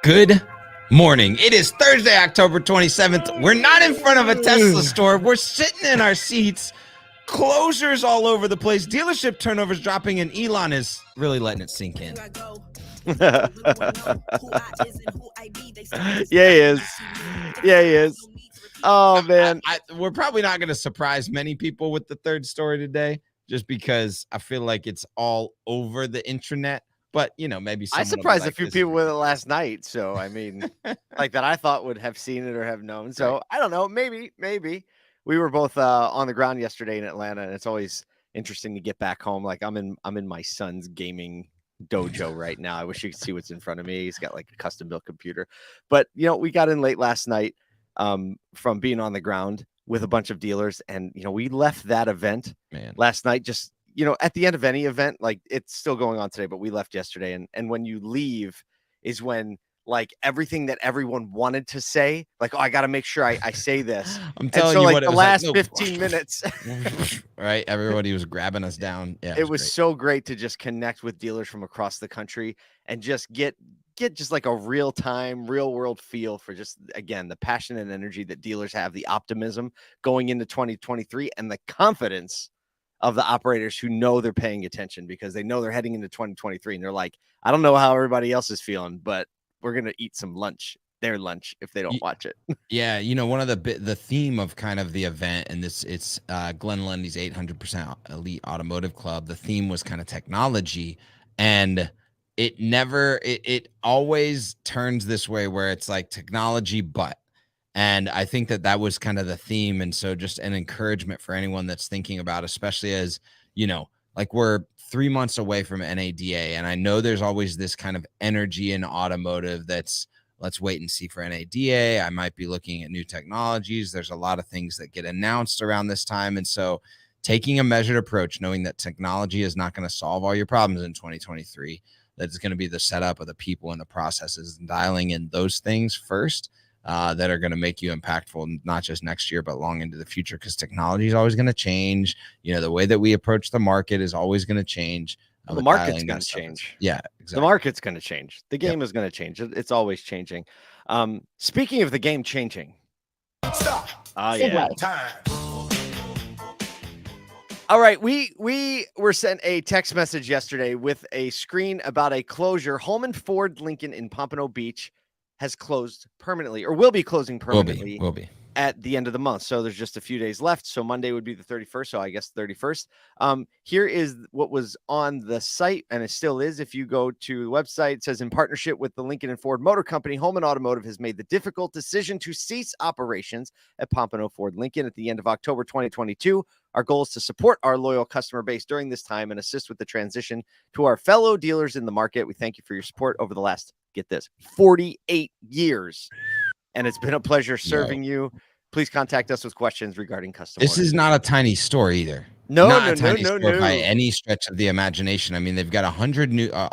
Good morning. It is Thursday, October 27th. We're not in front of a Tesla store. We're sitting in our seats. Closures all over the place. Dealership turnovers dropping, and Elon is really letting it sink in. Yeah, he is. Yeah, he is. Oh, man. We're probably not going to surprise many people with the third story today, just because I feel like it's all over the intranet. But, you know, maybe I someone will be surprised like, a few "This is people with it ridiculous." last night. So, I mean, like that I thought would have seen it or have known. So, Right. I don't know. Maybe. We were both on the ground yesterday in Atlanta, and it's always interesting to get back home. Like I'm in my son's gaming dojo right now. I wish you could see what's in front of me. He's got like a custom built computer. But, you know, we got in late last night from being on the ground with a bunch of dealers, and we left that event last night just at the end of any event. Like, it's still going on today, but we left yesterday, and when you leave is when like everything that everyone wanted to say, like, oh, I got to make sure I say this. I'm And telling so you like what, it the was like, last no. 15 minutes, Right? Everybody was grabbing us down. Yeah, it was great. so great to just connect with dealers from across the country and just get just like a real time, real world feel for just, again, the passion and energy that dealers have, the optimism going into 2023, and the confidence of the operators who know they're paying attention because they know they're heading into 2023. And they're like, I don't know how everybody else is feeling, but we're going to eat some lunch, their lunch, if they don't watch it. Yeah, one of the theme of kind of the event, and it's Glenn Lundy's 800% Elite Automotive Club. The theme was kind of technology, and it always turns this way where it's like technology, and I think that was kind of the theme. And so just an encouragement for anyone that's thinking about, especially as, like we're 3 months away from NADA. And I know there's always this kind of energy in automotive that's, let's wait and see for NADA. I might be looking at new technologies. There's a lot of things that get announced around this time. And so taking a measured approach, knowing that technology is not going to solve all your problems in 2023, that it's going to be the setup of the people and the processes, and dialing in those things first that are going to make you impactful, not just next year, but long into the future, because technology is always going to change. The way that we approach the market is always going to change. The market's going to change. Yeah, exactly. The market's going to change. The game is going to change. It's always changing. Speaking of the game changing. Stop. Yeah. Time. All right. We were sent a text message yesterday with a screen about a closure. Holman Ford Lincoln in Pompano Beach has closed permanently, or will be closing permanently. Will be. At the end of the month. So there's just a few days left. So Monday would be the 31st. So I guess 31st. Here is what was on the site, and it still is. If you go to the website, it says, in partnership with the Lincoln and Ford Motor Company, Holman Automotive has made the difficult decision to cease operations at Pompano Ford Lincoln at the end of October 2022. Our goal is to support our loyal customer base during this time and assist with the transition to our fellow dealers in the market. We thank you for your support over the last, get this, 48 years. And it's been a pleasure serving you. Please contact us with questions regarding custom This orders. is not a tiny store either. No, By any stretch of the imagination. I mean, they've got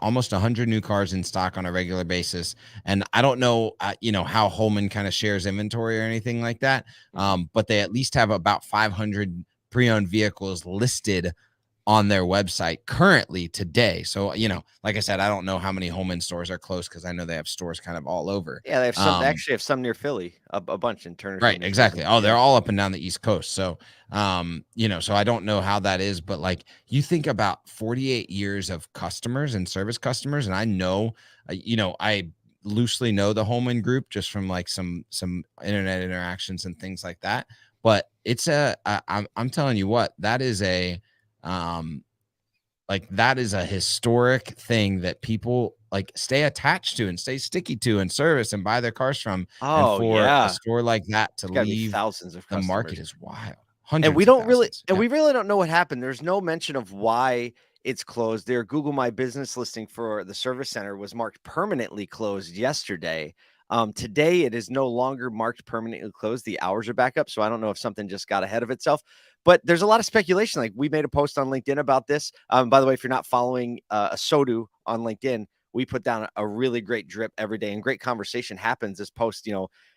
almost 100 new cars in stock on a regular basis. And I don't know, how Holman kind of shares inventory or anything like that. But they at least have about 500 pre-owned vehicles listed on their website currently today. So, like I said, I don't know how many Holman stores are close, because I know they have stores kind of all over. Yeah, they have some. They actually have some near Philly, a bunch in Turner. Right, exactly. Oh, they're all up and down the East Coast. So, so I don't know how that is, but like, you think about 48 years of customers and service customers, and I know, I loosely know the Holman group just from like some internet interactions and things like that. But it's I'm telling you what, that is a that is a historic thing that people like stay attached to and stay sticky to and service and buy their cars from. Oh, and for yeah. a store like that to leave thousands of the customers. market is wild. And we really don't know what happened. There's no mention of why it's closed. Their Google My Business listing for the service center was marked permanently closed yesterday. Today, it is no longer marked permanently closed. The hours are back up. So I don't know if something just got ahead of itself. But there's a lot of speculation. Like, we made a post on LinkedIn about this. By the way, if you're not following ASOTU on LinkedIn, we put down a really great drip every day, and great conversation happens. This post,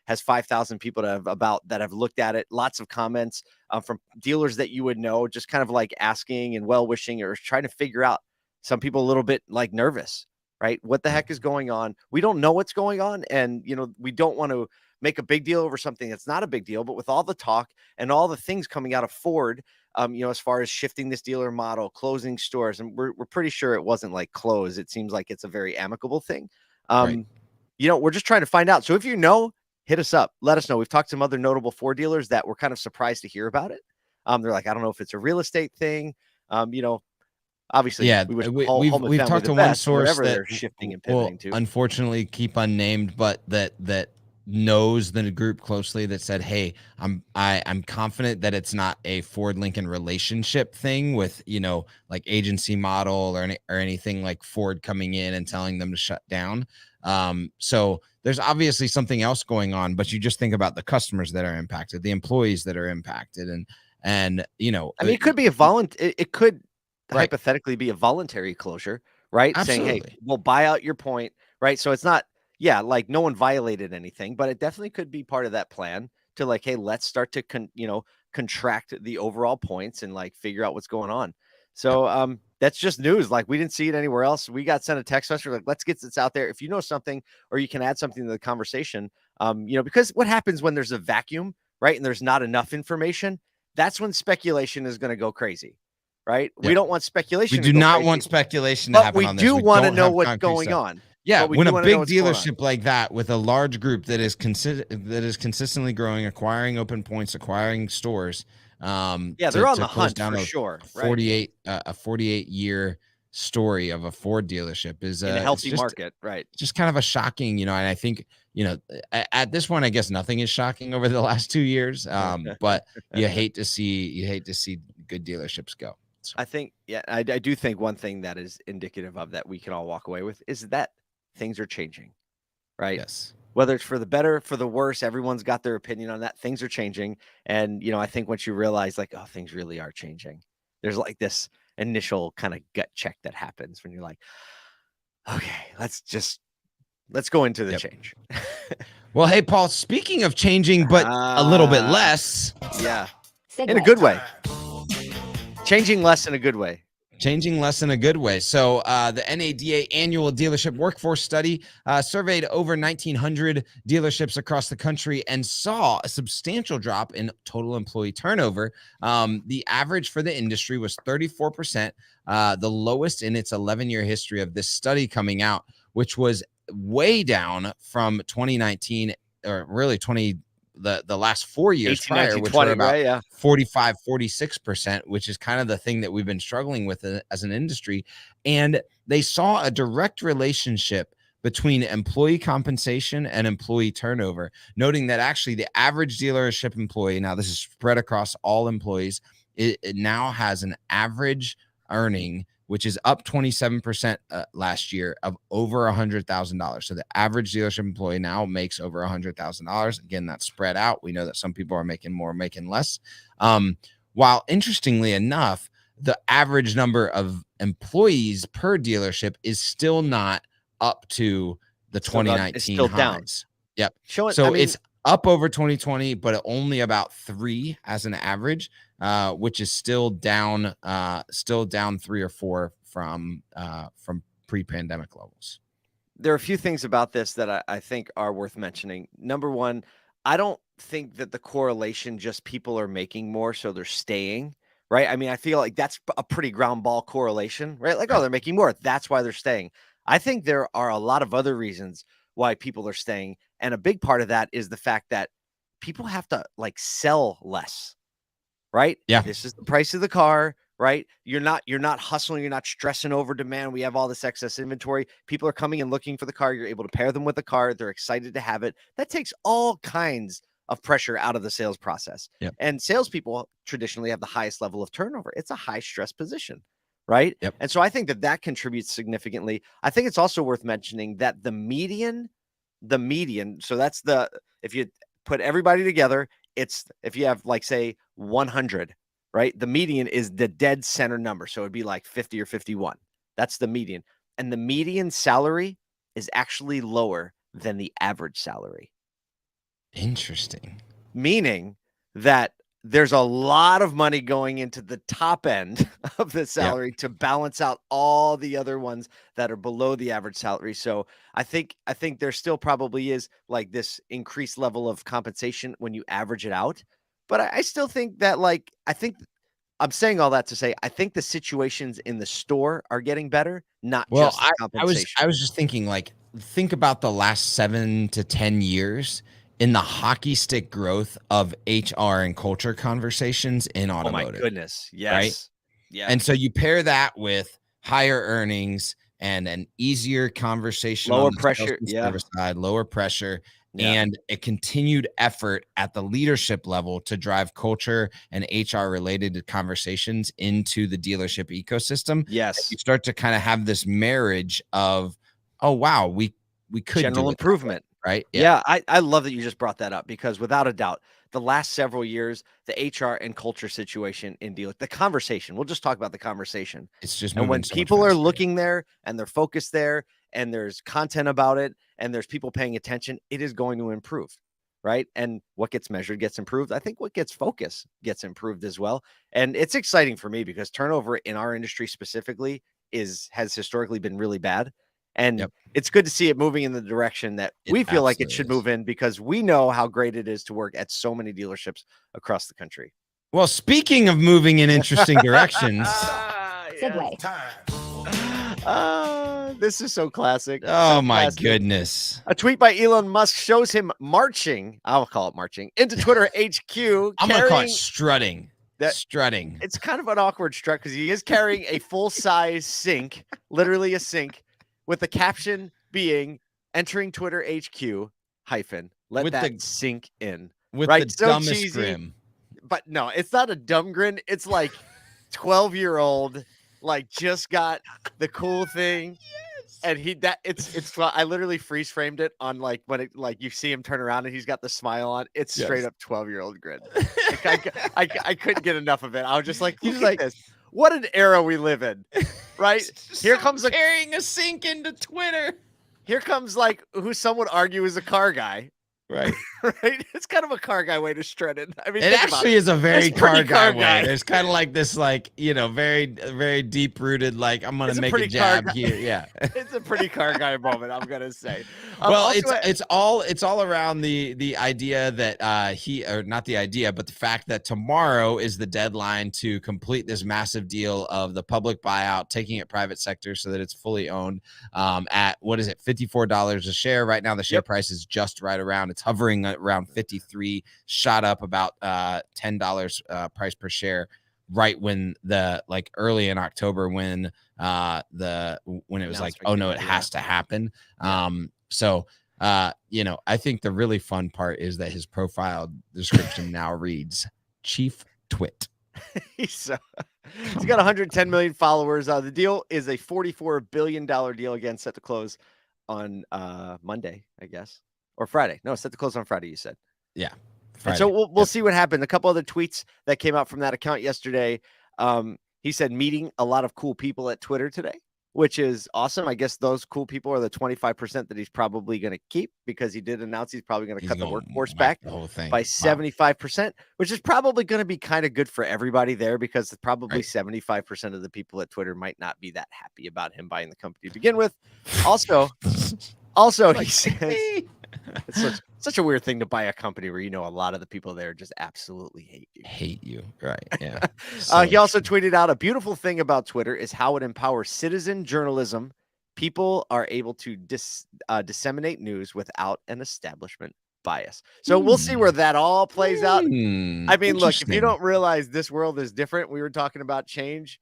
has 5,000 people that have looked at it. Lots of comments from dealers that you would know, just kind of like asking and well-wishing or trying to figure out. Some people a little bit like nervous. right? What the Yeah. heck is going on? We don't know what's going on. And, we don't want to make a big deal over something that's not a big deal. But with all the talk and all the things coming out of Ford, as far as shifting this dealer model, closing stores, and we're pretty sure it wasn't like close. It seems like it's a very amicable thing. Right. We're just trying to find out. So if hit us up. Let us know. We've talked to some other notable Ford dealers that were kind of surprised to hear about it. They're like, I don't know if it's a real estate thing. Obviously, Yeah, we wish we've Holman we've family talked the to one best in source whatever that they're shifting and will pivoting to. unfortunately keep unnamed, but that knows the group closely, that said, "Hey, I'm confident that it's not a Ford Lincoln relationship thing with, like agency model or anything like Ford coming in and telling them to shut down." So there's obviously something else going on, but you just think about the customers that are impacted, the employees that are impacted, and I mean, it could be it could right, hypothetically be a voluntary closure, right? Saying, hey, absolutely. we'll buy out your point, right? So it's not, yeah, like no one violated anything, but it definitely could be part of that plan to like, hey, let's start to contract the overall points and like figure out what's going on. Yep. So that's just news. Like we didn't see it anywhere else. We got sent a text message like, let's get this out there. If you know something or you can add something to the conversation, because what happens when there's a vacuum, right? And there's not enough information, that's when speculation is going to go crazy, right? We Yep. don't want We speculation to do go not crazy, want speculation to but happen we on this. do We want to don't know have what's concrete going stuff. on. Yeah, But we when do a want to know big what's going on. dealership like that with a large group that is consistently growing, acquiring open points, acquiring stores, Yeah, they're on to the close hunt down for a sure, right? 48-year story of a Ford dealership is In a it's healthy market, right? just kind of a shocking, and I think, at this point, I guess nothing is shocking over the last 2 years. But you hate to see good dealerships go. So I think, yeah, I do think one thing that is indicative of that we can all walk away with is that things are changing, right? yes. Whether it's for the better, for the worse, everyone's got their opinion on that. Things are changing. And, I think once you realize like, oh, things really are changing, there's like this initial kind of gut check that happens when you're like, okay, let's go into the Yep. change. Well, hey, Paul, speaking of changing, but a little bit Ah, less, yeah. In a good way. Changing less in a good way. changing less in a good way. So the NADA annual dealership workforce study surveyed over 1,900 dealerships across the country and saw a substantial drop in total employee turnover. The average for the industry was 34%, the lowest in its 11-year history of this study coming out, which was way down from 2019, or really the last 4 years 18, prior, 19, which were 20, about right? Yeah. 45-46%, which is kind of the thing that we've been struggling with as an industry. And they saw a direct relationship between employee compensation and employee turnover, noting that actually the average dealership employee, now this is spread across all employees, it now has an average earning, which is up 27% last year, of over $100,000. So the average dealership employee now makes over $100,000. Again, that's spread out. We know that some people are making more, making less. While interestingly enough, the average number of employees per dealership is still not up to the It's 2019 still down. highs. Yep. I So mean, it's up over 2020, but only about 3 as an average, which is still down 3 or 4 from pre-pandemic levels. there are a few things about this that I think are worth mentioning. Number one, I don't think that the correlation just people are making more, so they're staying, right? I mean, I feel like that's a pretty ground ball correlation, right? Like, oh, Right. they're making more. That's why they're staying. I think there are a lot of other reasons why people are staying. And a big part of that is the fact that people have to like sell less, right? Yeah. This is the price of the car, right? You're not hustling, you're not stressing over demand. We have all this excess inventory. People are coming and looking for the car. You're able to pair them with the car. They're excited to have it. That takes all kinds of pressure out of the sales process. Yep. And salespeople traditionally have the highest level of turnover. It's a high stress position, right? Yep. And so I think that contributes significantly. I think it's also worth mentioning that the median, so that's if you put everybody together, it's if you have like say 100, right? The median is the dead center number. So it'd be like 50 or 51. That's the median. And the median salary is actually lower than the average salary. Interesting. Meaning that there's a lot of money going into the top end of the salary to balance out all the other ones that are below the average salary. So I think there still probably is like this increased level of compensation when you average it out. But I still think that I'm saying all that to say I think the situations in the store are getting better, not Well, just the compensation. I was just thinking, like, think about the last 7 to 10 years in the hockey stick growth of HR and culture conversations in Oh my automotive, goodness. right? Yes. Yes. And so you pair that with higher earnings and an easier conversation on Lower the sales pressure. and Yeah. service side, lower pressure, Yeah. and a continued effort at the leadership level to drive culture and HR related conversations into the dealership ecosystem. Yes. You start to kind of have this marriage of, oh wow, we could General do it that way, improvement. right? Yeah, I love that you just brought that up because without a doubt, the last several years, the HR and culture situation in deal the conversation. We'll just talk about the conversation. It's just And moving when so much people are faster. looking there and they're focused there and there's content about it and there's people paying attention, it is going to improve. Right. And what gets measured gets improved. I think what gets focused gets improved as well. And it's exciting for me because turnover in our industry specifically has historically been really bad. And Yep, it's good to see it moving in the direction that it we feel like it absolutely should is. move in because we know how great it is to work at so many dealerships across the country. Well, speaking of moving in interesting directions, Segue. This is so classic. oh So my classic. goodness. A tweet by Elon Musk shows him marching. I'll call it marching into Twitter HQ. I'm gonna call it strutting. Strutting. It's kind of an awkward strut because he is carrying a full-size sink, literally a sink, with the caption being "Entering Twitter HQ hyphen let With that the sink in." with Right? the So dumbest cheesy, grin. but no, it's not a dumb grin. It's like 12-year-old, like just got the cool thing. And I literally freeze framed it on like when it like you see him turn around and he's got the smile on. It's straight up 12-year-old grin. I couldn't get enough of it. I was just like, He's look like- at this. What an era we live in, right? Here comes carrying a sink into Twitter. Here comes like who some would argue is a car guy, Right. right? It's kind of a car guy way to strut it. I mean, It think about actually is a very It's pretty car car guy way. guy. There's kind of like this, like, you know, very deep rooted, like, I'm gonna It's a make a pretty car jab guy. here. Yeah. It's a pretty car guy moment, I'm gonna say. Well, Also, it's all around the idea that not the idea, but the fact that tomorrow is the deadline to complete this massive deal of the public buyout, taking it private sector so that it's fully owned at what is it, $54 a share right now. The share price is just right around. It's hovering around 53, shot up about $10 price per share right when the like early in October when it was like, oh no, it has to happen. So you know, I think the really fun part is that his profile description now reads Chief Twit. he's got 110 million followers. The deal is a $44 billion deal, again set to close on Monday, I guess, or Friday. No, set to close on Friday, you said. Yeah. And so we'll see what happened. A couple other tweets that came out from that account yesterday. He said meeting a lot of cool people at Twitter today, which is awesome. I guess those cool people are the 25% that he's probably going to keep because he did announce he's probably going to cut the workforce back the whole thing by 75%, which is probably going to be kind of good for everybody there because probably 75% of the people at Twitter might not be that happy about him buying the company to begin with. Also, he says it's such a weird thing to buy a company where you know a lot of the people there just absolutely hate you. Right? Yeah. He also tweeted out a beautiful thing about Twitter is how it empowers citizen journalism. People are able to disseminate news without an establishment bias. So we'll see where that all plays out. I mean, look, if you don't realize this world is different, we were talking about change.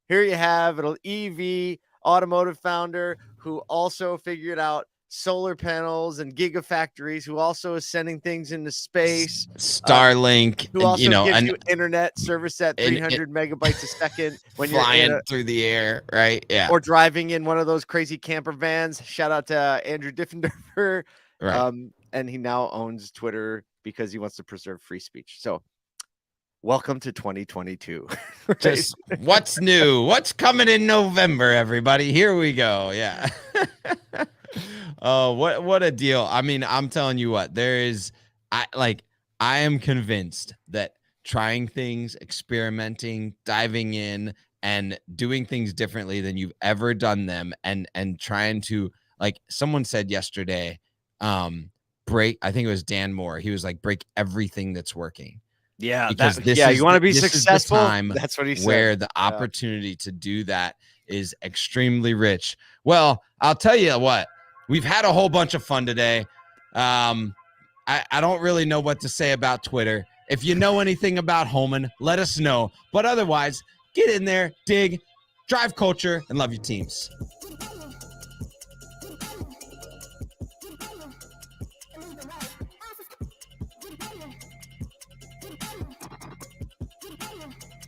Here you have an EV automotive founder who also figured out solar panels and gigafactories, who also is sending things into space. Starlink, who also gives you internet service at 300 megabytes a second when you're flying through the air, right? Yeah. Or driving in one of those crazy camper vans. Shout out to Andrew Diffenderfer. Right. And he now owns Twitter because he wants to preserve free speech. So welcome to 2022. Right? Just what's new? What's coming in November, everybody? Here we go. Yeah. Oh, what a deal. I mean, I'm telling you what, I am convinced that trying things, experimenting, diving in, and doing things differently than you've ever done them, and trying to, like someone said yesterday, break, I think it was Dan Moore, he was like, break everything that's working. Yeah, Because you want to be this successful. is the time That's what he said. where the opportunity to do that is extremely rich. Well, I'll tell you what, we've had a whole bunch of fun today. I don't really know what to say about Twitter. If you know anything about Holman, let us know. But otherwise, get in there, dig, drive culture, and love your teams.